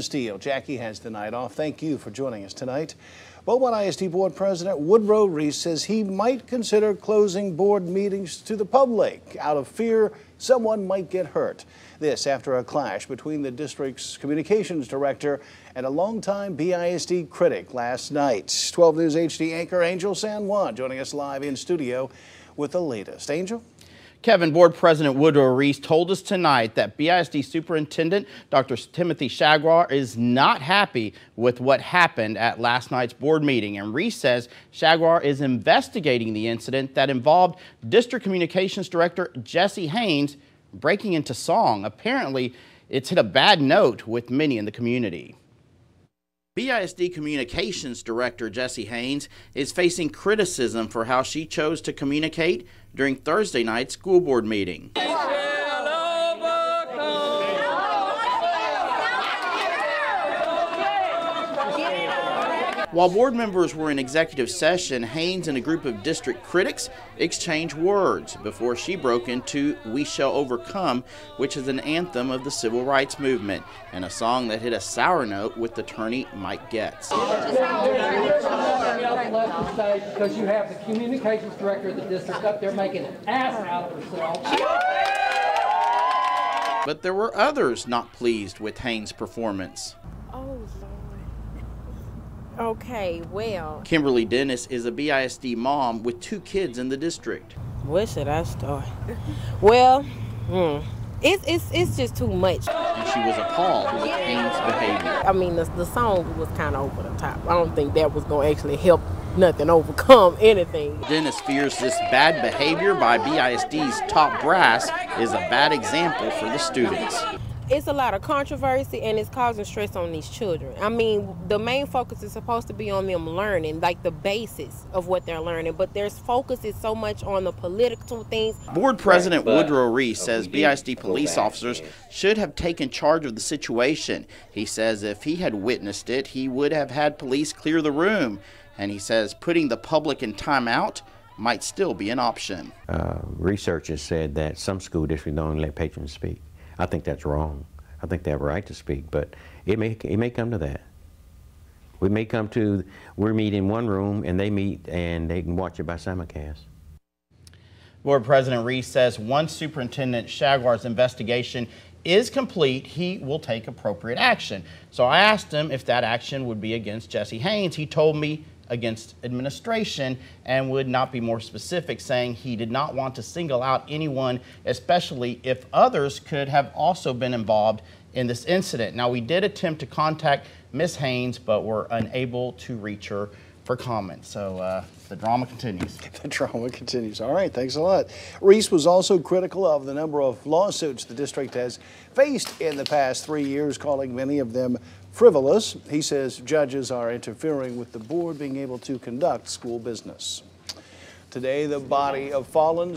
Steele. Jackie has the night off. Thank you for joining us tonight. Beaumont ISD Board President Woodrow Reece says he might consider closing board meetings to the public out of fear someone might get hurt. This after a clash between the district's communications director and a longtime BISD critic last night. 12 News HD anchor Angel San Juan joining us live in studio with the latest. Angel? Kevin, Board President Woodrow Reece told us tonight that BISD Superintendent Dr. Timothy Shagwar is not happy with what happened at last night's board meeting. And Reece says Shagwar is investigating the incident that involved District Communications Director Jesse Haynes breaking into song. Apparently, it's hit a bad note with many in the community. BISD Communications Director Jesse Haynes is facing criticism for how she chose to communicate during Thursday night's school board meeting. While board members were in executive session, Haynes and a group of district critics exchanged words before she broke into "We Shall Overcome," which is an anthem of the civil rights movement and a song that hit a sour note with attorney Mike Getz. Because you have the communications director of the district up there making an ass out of herself. But there were others not pleased with Haynes' performance. Oh, Lord. Okay, well. Kimberly Dennis is a BISD mom with 2 kids in the district. Where should I start? Well, it's just too much. And she was appalled with Haynes' behavior. I mean, the song was kind of over the top. I don't think that was going to actually help nothing overcome anything. Dennis fears this bad behavior by BISD's top brass is a bad example for the students. It's a lot of controversy and it's causing stress on these children. I mean, the main focus is supposed to be on them learning, like the basis of what they're learning, but their focus is so much on the political things. Board President Woodrow Reece says BISD police officers should have taken charge of the situation. He says if he had witnessed it, he would have had police clear the room. And he says putting the public in timeout might still be an option. Research has said that some school districts don't let patrons speak. I think that's wrong. I think they have a right to speak, but it may come to that. We may come to, we're meeting in one room and they meet and they can watch it by simulcast. Board President Reece says once Superintendent Shagwar's investigation is complete, he will take appropriate action. So I asked him if that action would be against Jesse Haynes. He told me against administration and would not be more specific, saying he did not want to single out anyone, especially if others could have also been involved in this incident. Now, we did attempt to contact Ms. Haynes, but were unable to reach her for comment. So the drama continues. The drama continues. All right, thanks a lot. Reece was also critical of the number of lawsuits the district has faced in the past 3 years, calling many of them frivolous. He says judges are interfering with the board being able to conduct school business. Today, the body of fallen